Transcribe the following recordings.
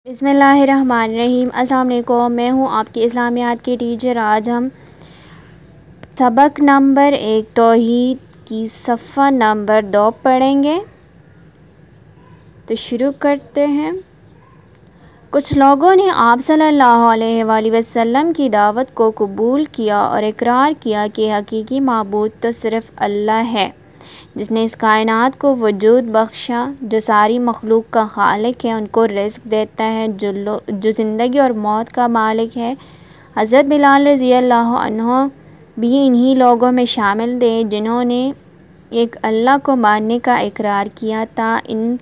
بسم اللہ الرحمن الرحیم۔ السلام علیکم، میں ہوں آپ کی اسلامیات کی ٹیچر۔ آج ہم سبق نمبر 1 توحید کی صفحہ نمبر 2 پڑھیں گے، تو شروع کرتے ہیں۔ کچھ لوگوں نے آپ صلی اللہ علیہ وآلہ وسلم کی دعوت کو قبول کیا اور اقرار کیا کہ حقیقی معبود تو صرف اللہ ہے، جس نے اس کائنات کو وجود بخشا، جو ساری مخلوق کا خالق ہے، ان کو رزق دیتا ہے، جو زندگی اور موت کا مالک ہے۔ حضرت بلال رضی اللہ عنہ بھی انہی لوگوں میں شامل تھے جنہوں نے ایک اللہ کو ماننے کا اقرار کیا تھا۔ ان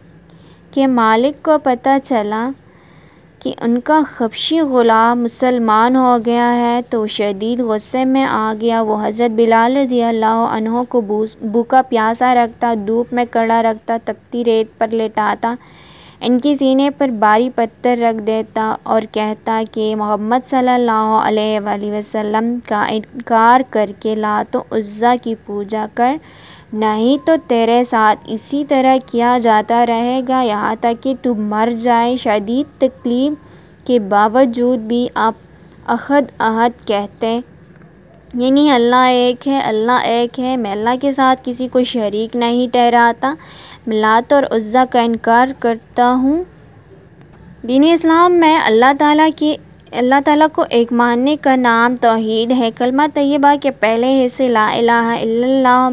کے مالک کو پتہ چلا کہ ان کا حبشی غلام مسلمان ہو گیا ہے تو وہ شدید غصے میں آ گیا۔ وہ حضرت بلال رضی اللہ عنہ کو بھوکا پیاسا رکھتا، دھوپ میں کھڑا رکھتا، تپتی ریت پر لٹاتا، ان کے سینے پر بھاری پتھر رکھ دیتا اور کہتا کہ محمد صلی اللہ علیہ وآلہ وسلم کا انکار کر کے لات و عزیٰ کی پوجا کر، نہیں تو تیرے ساتھ اسی طرح کیا جاتا رہے گا یہاں تک کہ تو مر جائے۔ شدید تکلیف کے باوجود بھی آپ احد احد کہتے، یعنی اللہ ایک ہے، اللہ ایک ہے، میں اللہ کے ساتھ کسی کو شریک نہیں ٹھہراتا، میں لات اور عزیٰ کا انکار کرتا ہوں۔ دین اسلام میں اللہ تعالیٰ کو ایک ماننے کا نام توحید ہے۔ کلمہ طیبہ کے پہلے حصے لا الہ الا اللہ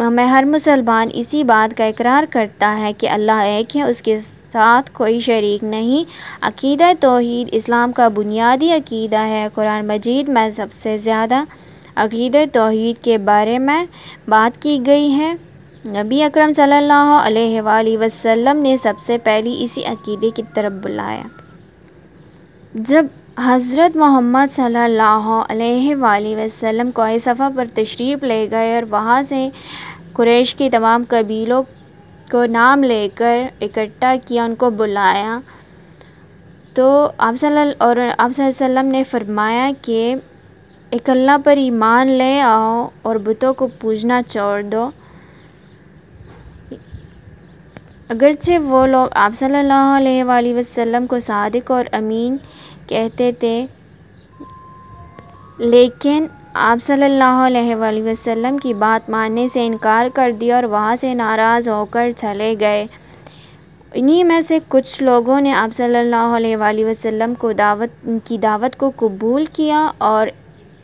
میں ہر مسلمان اسی بات کا اقرار کرتا ہے کہ اللہ ایک ہے، اس کے ساتھ کوئی شریک نہیں۔ عقیدہ توحید اسلام کا بنیادی عقیدہ ہے۔ قرآن مجید میں سب سے زیادہ عقیدہ توحید کے بارے میں بات کی گئی ہے۔ نبی اکرم صلی اللہ علیہ وآلہ وسلم نے سب سے پہلے اسی عقیدے کی طرف بلایا۔ جب حضرت محمد صلی اللہ علیہ وآلہ وسلم کوہ صفا پر تشریف لے گئے اور وہاں سے قریش کے تمام قبیلوں کو نام لے کر اکٹھا کیا، ان کو بلایا، تو آپ صلی اللہ علیہ وسلم نے فرمایا کہ ایک اللہ پر ایمان لے آؤ اور بتوں کو پوجنا چھوڑ دو۔ اگرچہ وہ لوگ آپ صلی اللہ علیہ وآلہ وسلم کو صادق اور امین کہتے تھے، لیکن آپ صلی اللہ علیہ وآلہ وسلم کی بات ماننے سے انکار کر دیا اور وہاں سے ناراض ہو کر چلے گئے۔ انہی میں سے کچھ لوگوں نے آپ صلی اللہ علیہ وآلہ وسلم کی دعوت کو قبول کیا اور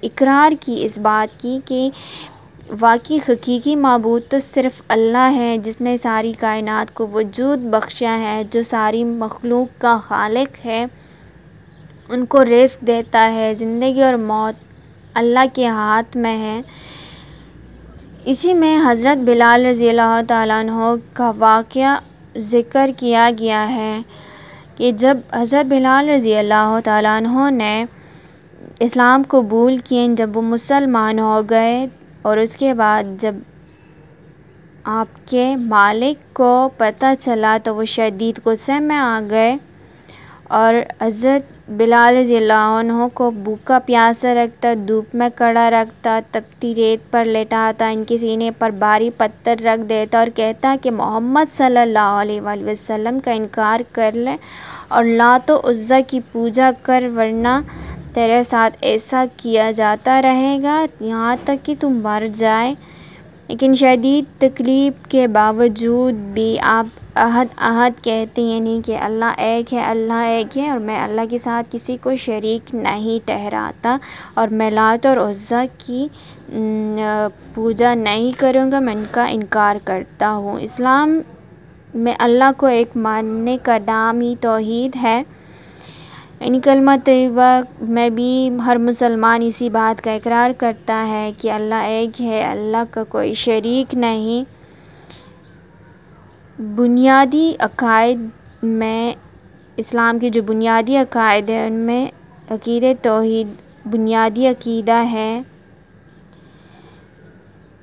اقرار کی اس بات کی کہ واقعی حقیقی معبود تو صرف اللہ ہے، جس نے ساری کائنات کو وجود بخشا ہے، جو ساری مخلوق کا خالق ہے، ان کو رزق دیتا ہے، زندگی اور موت اللہ کے ہاتھ میں ہے۔ اسی میں حضرت بلال رضی اللہ تعالیٰ عنہ کا واقعہ ذکر کیا گیا ہے کہ جب حضرت بلال رضی اللہ تعالیٰ عنہ نے اسلام قبول کیا، جب وہ مسلمان ہو گئے اور اس کے بعد جب آپ کے مالک کو پتہ چلا تو وہ شدید غصے میں آ گئے اور حضرت بلال رضی اللہ عنہ کو بھوکا پیاسا رکھتا، دھوپ میں کھڑا رکھتا، تپتی ریت پر لٹاتا، ان کے سینے پر بھاری پتھر رکھ دیتا اور کہتا کہ محمد صلی اللہ علیہ وآلہ وسلم کا انکار کر لے اور لات و عزیٰ کی پوجا کر، ورنہ تیرے ساتھ ایسا کیا جاتا رہے گا یہاں تک کہ تم مر جائے۔ لیکن شدید تکلیف کے باوجود بھی آپ احد احد کہتے، یعنی کہ اللہ ایک ہے، اللہ ایک ہے اور میں اللہ کے ساتھ کسی کو شریک نہیں ٹھہراتا اور میں لات اور عزیٰ کی پوجا نہیں کروں گا، میں ان کا انکار کرتا ہوں۔ اسلام میں اللہ کو ایک ماننے کا نام ہی توحید ہے، یعنی کلمہ طیبہ میں بھی ہر مسلمان اسی بات کا اقرار کرتا ہے کہ اللہ ایک ہے، اللہ کا کوئی شریک نہیں۔ بنیادی عقائد میں اسلام کے جو بنیادی عقائد ہیں ان میں عقیدہ توحید بنیادی عقیدہ ہے،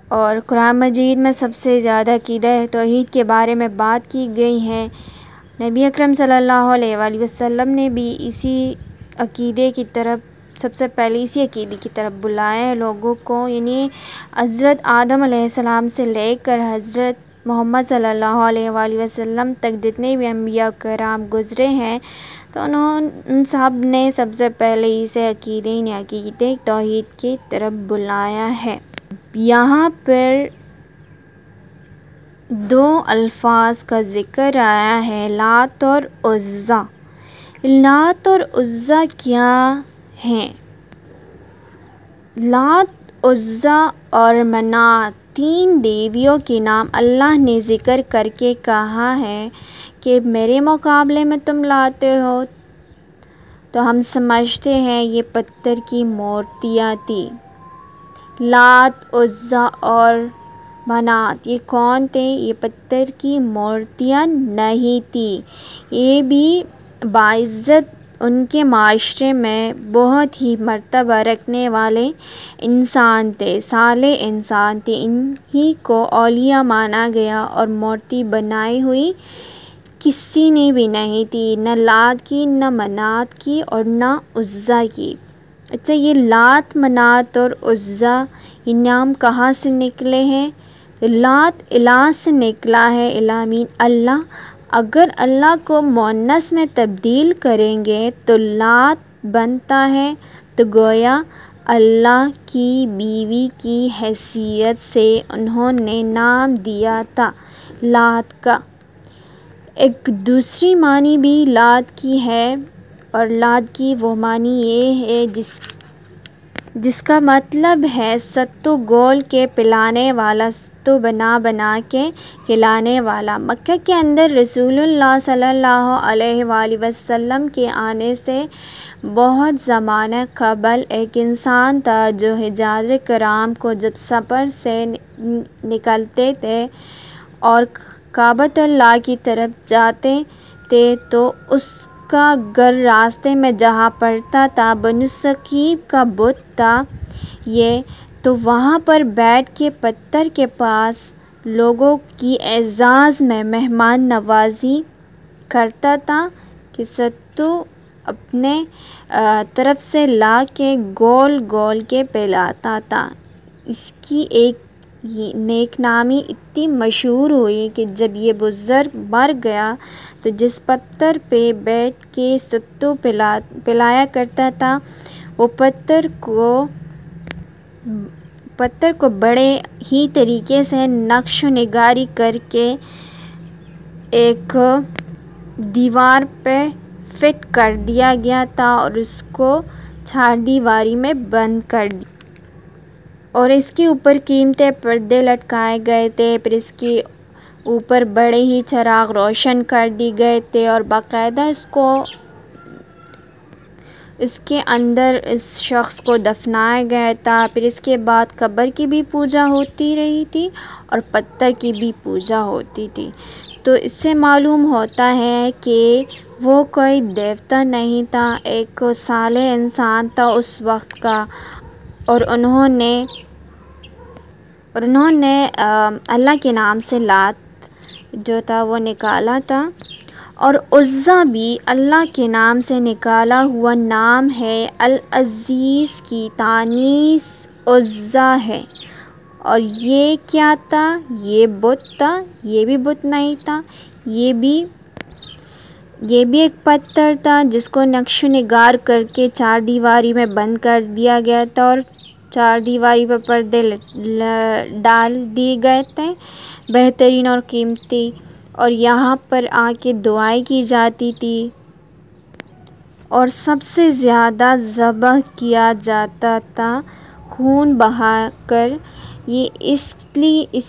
اور قرآن مجید میں سب سے زیادہ عقیدہ توحید کے بارے میں بات کی گئی ہے۔ نبی اکرم صلی اللہ علیہ وآلہ وسلم نے بھی اسی عقیدے کی طرف سب سے پہلے اسی عقیدے کی طرف بلایا ہے لوگوں کو، یعنی حضرت آدم علیہ السلام سے لے کر حضرت محمد صلی اللہ علیہ وآلہ وسلم تک جتنے بھی انبیاء کرام گزرے ہیں تو ان سب نے سب سے پہلے اسے عقیدہ توحید کی طرف بلایا ہے۔ یہاں پر دو الفاظ کا ذکر آیا ہے، لات اور عزیٰ۔ لات اور عزیٰ کیا ہیں؟ لات، عزیٰ اور منات تین دیویوں کے نام اللہ نے ذکر کر کے کہا ہے کہ میرے مقابلے میں تم لاتے ہو، تو ہم سمجھتے ہیں یہ پتھر کی مورتیاں تھی۔ لات، عزیٰ اور منات یہ کون تھے؟ یہ پتھر کی مورتیاں نہیں تھیں، یہ بھی باعزت ان کے معاشرے میں بہت ہی مرتبہ رکھنے والے انسان تھے، صالح انسان تھے، انہی کو اولیاء مانا گیا، اور مورتی بنائی ہوئی کسی نے بھی نہیں تھی، نہ لات کی، نہ منات کی اور نہ عزیٰ کی۔ اچھا، یہ لات، منات اور عزیٰ یہ نام کہاں سے نکلے ہیں؟ لات الہ سے نکلا ہے، الہ مین اللہ۔ اگر اللہ کو مؤنث میں تبدیل کریں گے تو لات بنتا ہے، تو گویا اللہ کی بیوی کی حیثیت سے انہوں نے نام دیا تھا لات کا۔ ایک دوسری معنی بھی لات کی ہے، اور لات کی وہ معنی یہ ہے جس کا مطلب ہے ستو گول کے پلانے والا، ستو بنا بنا کے کھلانے والا۔ مکہ کے اندر رسول اللہ صلی اللہ علیہ وآلہ وسلم کے آنے سے بہت زمانہ قبل ایک انسان تھا جو حجاز کرام کو جب سفر سے نکلتے تھے اور کعبۃ اللہ کی طرف جاتے تھے تو اس کا گھر راستے میں جہاں پڑتا تھا بنو ثقیف کا بت تھا یہ، تو وہاں پر بیٹھ کے پتھر کے پاس لوگوں کی اعزاز میں مہمان نوازی کرتا تھا کہ ستو اپنے طرف سے لا کے گول گول کے پلاتا تھا۔ اس کی ایک نیک نامی اتنی مشہور ہوئی کہ جب یہ بزرگ مر گیا تو جس پتھر پہ بیٹھ کے ستو پلایا کرتا تھا وہ پتھر کو بڑے ہی طریقے سے نقش و نگاری کر کے ایک دیوار پہ فٹ کر دیا گیا تھا اور اس کو چار دیواری میں بند کر دیا، اور اس کے اوپر قیمتی پردے لٹکائے گئے تھے، پھر اس کے اوپر بڑے ہی چراغ روشن کر دی گئے تھے، اور باقاعدہ اس کے اندر اس شخص کو دفنایا گیا تھا۔ پھر اس کے بعد قبر کی بھی پوجا ہوتی رہی تھی اور پتھر کی بھی پوجا ہوتی تھی۔ تو اس سے معلوم ہوتا ہے کہ وہ کوئی دیوتا نہیں تھا، ایک صالح انسان تھا اس وقت کا، اور انہوں نے اللہ کے نام سے لات جو تھا وہ نکالا تھا، اور عزیٰ بھی اللہ کے نام سے نکالا ہوا نام ہے، العزیز کی تانیث عزیٰ ہے۔ اور یہ کیا تھا؟ یہ بت تھا، یہ بھی بت نہیں تھا، یہ بھی ایک پتھر تھا جس کو نقش و نگار کر کے چار دیواری میں بند کر دیا گیا تھا، اور چار دیواری پر پردے ڈال دیے گئے تھے بہترین اور قیمتی، اور یہاں پر آ کے دعائیں کی جاتی تھی اور سب سے زیادہ ذبح کیا جاتا تھا خون بہا کر۔ یہ اس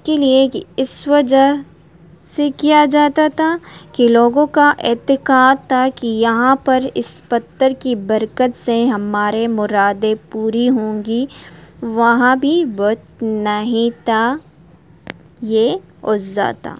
کے لیے کہ اس وجہ سے کیا جاتا تھا کہ لوگوں کا اعتقاد تھا کہ یہاں پر اس پتھر کی برکت سے ہمارے مرادیں پوری ہوں گی۔ وہاں بھی بت نہیں تھا، یہ عزیٰ تھا۔